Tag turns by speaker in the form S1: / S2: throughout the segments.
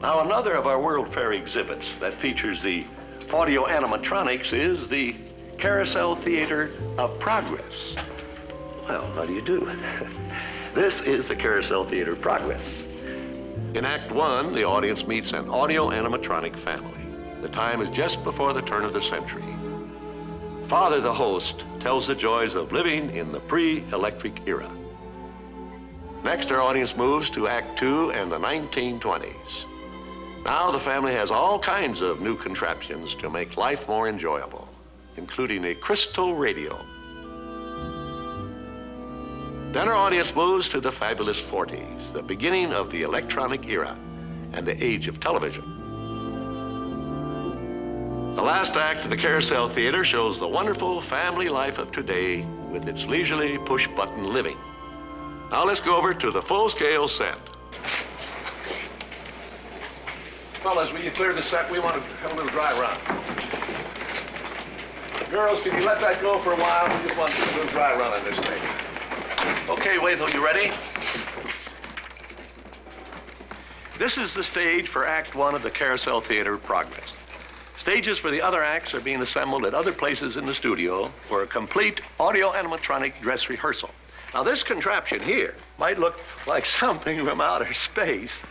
S1: Now, another of our World Fair exhibits that features the audio animatronics is the Carousel Theater of Progress. Well, how do you do? This is the Carousel Theater of Progress. In Act 1, the audience meets an audio animatronic family. The time is just before the turn of the century. Father, the host, tells the joys of living in the pre-electric era. Next, our audience moves to Act 2 and the 1920s. Now the family has all kinds of new contraptions to make life more enjoyable, including a crystal radio. Then our audience moves to the fabulous 40s, the beginning of the electronic era and the age of television. The last act of the Carousel Theater shows the wonderful family life of today with its leisurely push-button living. Now let's go over to the full-scale set. Fellas, will you clear the set? We want to have a little dry run. Girls, can you let that go for a while? We just want to do a little dry run on this thing. Okay, Wathel, you ready? This is the stage for Act 1 of the Carousel Theater of Progress. Stages for the other acts are being assembled at other places in the studio for a complete audio animatronic dress rehearsal. Now, this contraption here might look like something from outer space,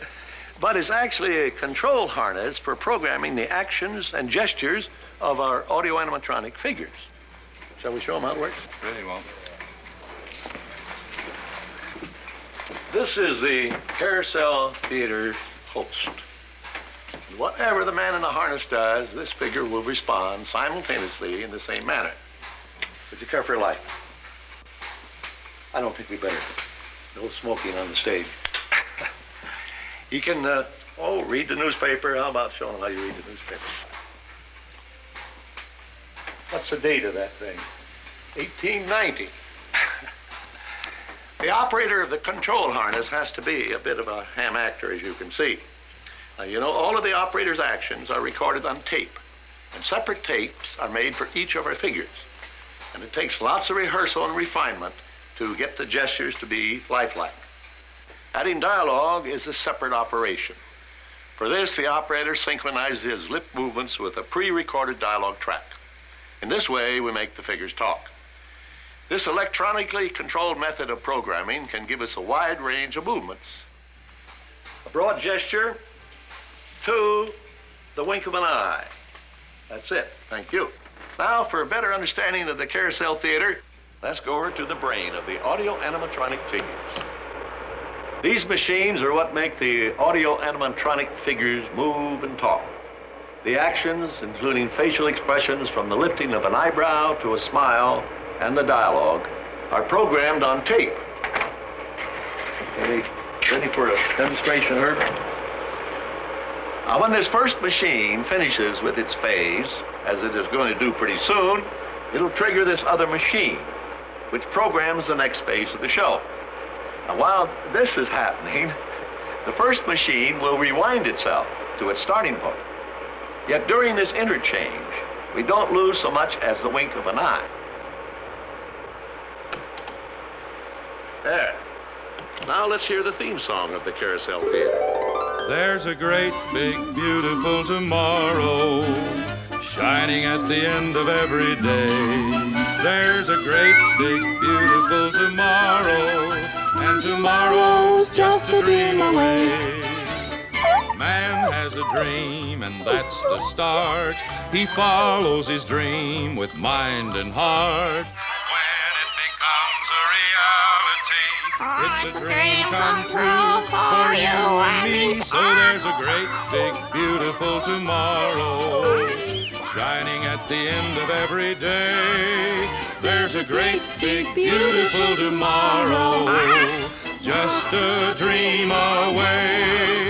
S1: but it's actually a control harness for programming the actions and gestures of our audio animatronic figures. Shall we show them how it works?
S2: Really well.
S1: This is the Carousel Theater host. Whatever the man in the harness does, this figure will respond simultaneously in the same manner. Would you care for a light? I don't think we better. No smoking on the stage. He can, read the newspaper. How about showing him how you read the newspaper? What's the date of that thing? 1890. The operator of the control harness has to be a bit of a ham actor, as you can see. Now, you know, all of the operator's actions are recorded on tape, and separate tapes are made for each of our figures. And it takes lots of rehearsal and refinement to get the gestures to be lifelike. Adding dialogue is a separate operation. For this, the operator synchronizes his lip movements with a pre-recorded dialogue track. In this way, we make the figures talk. This electronically controlled method of programming can give us a wide range of movements. A broad gesture to the wink of an eye. That's it. Thank you. Now, for a better understanding of the Carousel Theater, let's go over to the brain of the audio animatronic figures. These machines are what make the audio animatronic figures move and talk. The actions, including facial expressions from the lifting of an eyebrow to a smile, and the dialogue, are programmed on tape. Okay, ready for a demonstration, Herb? Now, when this first machine finishes with its phase, as it is going to do pretty soon, it'll trigger this other machine, which programs the next phase of the show. Now, while this is happening, the first machine will rewind itself to its starting point. Yet during this interchange, we don't lose so much as the wink of an eye. There. Now let's hear the theme song of the Carousel Theater.
S3: There's a great, big, beautiful tomorrow shining at the end of every day. There's a great, big, beautiful tomorrow, and tomorrow's just a dream away. Man has a dream, and that's the start. He follows his dream with mind and heart. It's a dream come true for you and me. So there's a great, big, beautiful tomorrow shining at the end of every day. There's a great, big, beautiful tomorrow, just a dream away.